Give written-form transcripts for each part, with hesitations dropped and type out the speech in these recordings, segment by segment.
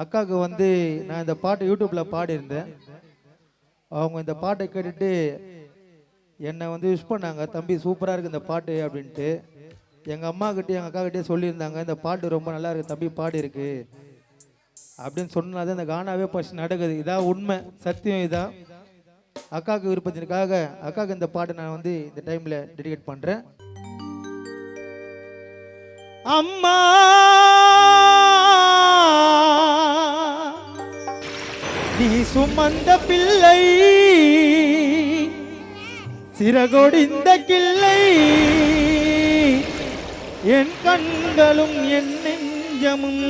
அக்காவுக்கு வந்து நான் இந்த பாட்டு யூடியூப்பில் பாடியிருந்தேன். அவங்க இந்த பாட்டை கேட்டுட்டு என்னை வந்து விஷ் பண்ணாங்க, தம்பி சூப்பராக இருக்குது இந்த பாட்டு அப்படின்ட்டு. எங்கள் அம்மாக்கிட்டே எங்கள் அக்காக்கிட்டே சொல்லியிருந்தாங்க, இந்த பாட்டு ரொம்ப நல்லா இருக்குது தம்பி பாடியிருக்கு அப்படின்னு சொன்னது இந்த கானாவே ஃபஸ்ட் நடக்குது. இதான் உண்மை, சத்தியம். இதான் அக்காவுக்கு விருப்பத்திற்காக அக்காவுக்கு இந்த பாட்டை நான் வந்து இந்த டைமில் டெடிகேட் பண்ணுறேன். அம்மா நீ சுமந்த பிள்ளை சிறகொடிந்த கிள்ளை, என் கண்களும் என் நெஞ்சமும்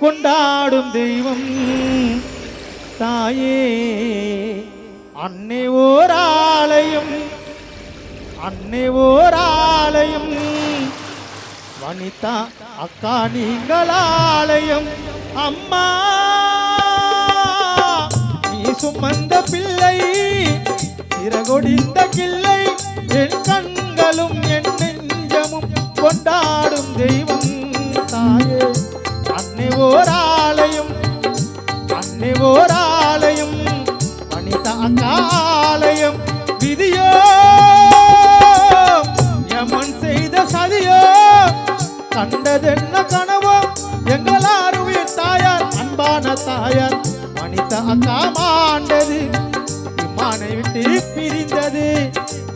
கொண்டாடும் தெய்வம் தாயே. அன்னை ஓர் ஆலயம், அன்னை ஓர் ஆலயம், வனிதா அக்கா நீங்கள் ஆலயம். அம்மா நீ சுமந்த பிள்ளை சிறகொடிந்த கிள்ளை, என் கண்களும் என் நெஞ்சமும் கொண்டாடும் தெய்வம் தாயே. அன்னை ஓர் ஆலயம், அன்னை ஓர் ஆலயம், வனிதா அக்கா ஆலயம். விதியோ யமன் செய்த சதியோ, கண்டதென்ன கனவோ, எங்களாருவே தாயார் அன்பான தாயார் வனிதா அக்கா மாண்டது. இம்மானை விட்டு பிரிந்தது,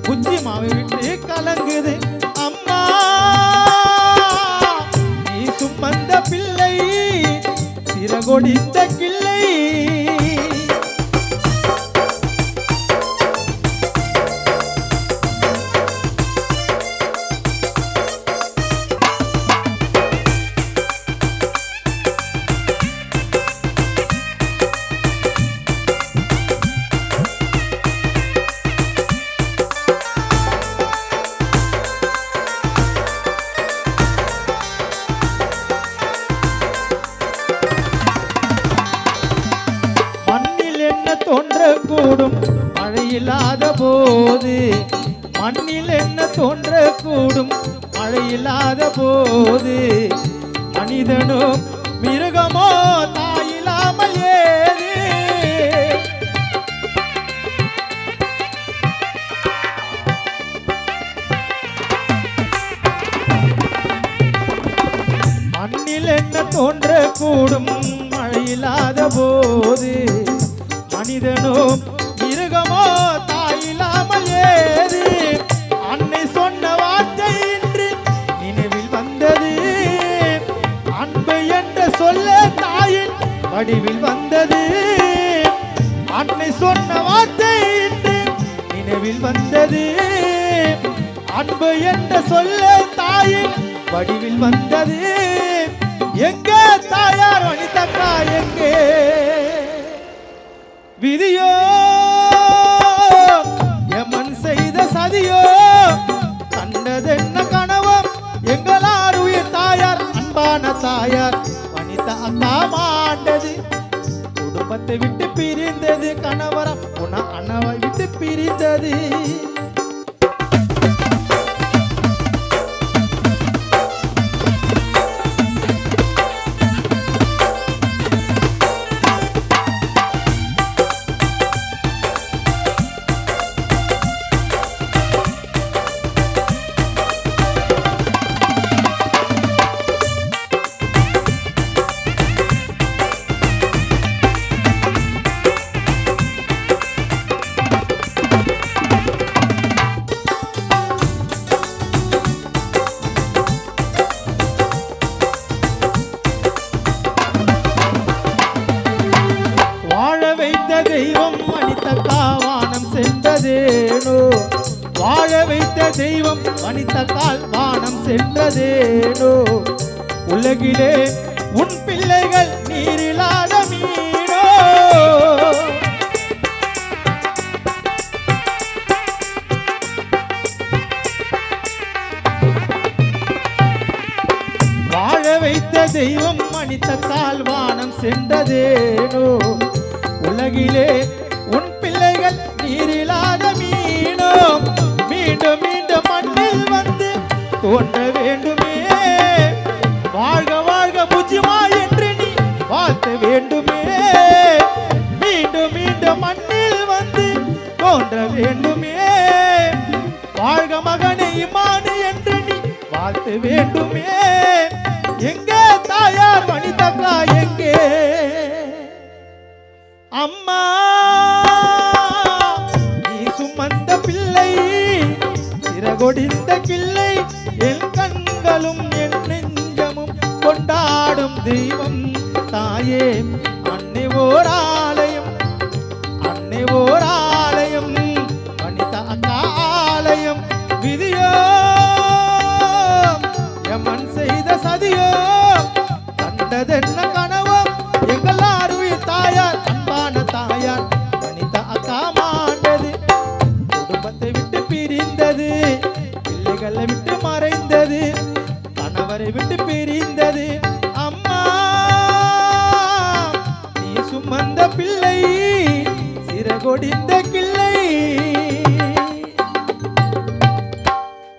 புத்தி மாவை விட்டு கலங்குது. அம்மா நீ சுமந்த பிள்ளை சிறகொடிந்த கிள்ளை. தோன்றக்கூடும் மழையில்லாத போது, மண்ணில் என்ன தோன்றக்கூடும் மழையில்லாத போது, மனிதனோ மிருகமோ தாயில்லாமல் ஏது. மண்ணில் என்ன தோன்றக்கூடும் மழையில்லாத போது, மனிதனோ மிருகமோ தாயில்லாமல் ஏது. அன்னை சொன்ன வார்த்தை இன்று நினைவில் வந்தது, அன்பு என்ற சொல்ல தாயின் வடிவில் வந்தது. அன்னை சொன்ன வார்த்தை இன்று நினைவில் வந்தது, அன்பு என்ற சொல்ல தாயின் வடிவில் வந்தது. எங்கே தாயார் வனிதா எங்கே? விதியோ யமன் செய்த சதியோ, கண்டதென்ன கனவோ, எங்களாருயிர் தாயார் அன்பான தாயார் வனிதா அக்கா மாண்டது. குடும்பத்தை விட்டு பிரிந்தது, கணவரம் உன அண்ணவை விட்டு பிரிந்தது. தெய்வம் வனிதா வானம் சென்றதேனோ, வாழ வைத்த தெய்வம் வனிதா வானம் சென்றதேனோ. உலகிலே உன் பிள்ளைகள் நீரிலாத மீனோ, வாழ வைத்த தெய்வம் வனிதா வானம் சென்றதேனோ. உலகிலே உன் பிள்ளைகள் நீரிலாத மீனோ, மீண்டும் மீண்டும் மண்ணில் வந்து தோன்ற வேண்டுமே. வாழ்க வாழ்க புஜ்ஜிமா என்று நீ வாழ்த்து வேண்டுமே, மீண்டும் மீண்டும் மண்ணில் வந்து தோன்ற வேண்டுமே. வாழ்க மகனே இமானு என்று நீ வாழ்த்து வேண்டுமே. எங்கே தாயார் வனிதக்கா எங்கே? அம்மா நீ சுமந்த பிள்ளை சிறகொடிந்த கிள்ளை, என் கண்களும் என் நெஞ்சமும் கொண்டாடும் தெய்வம் தாயே. அன்னை ஓர் ஆலயம், அன்னை ஓர் ஆலயம், வனிதா அக்கா ஆலயம். விதியோ எமன் செய்த சதியோ, கண்டதென்ன கனவோ, எங்கள் ஆருயிர் தாயார் அன்பான தாயார் வனிதா அக்கா மாண்டது. குடும்பத்தை விட்டு பிரிந்தது, பிள்ளைகளை விட்டு மறைந்தது, கணவரை விட்டு பிரிந்தது. அம்மா நீ சுமந்த பிள்ளை சிறகொடிந்த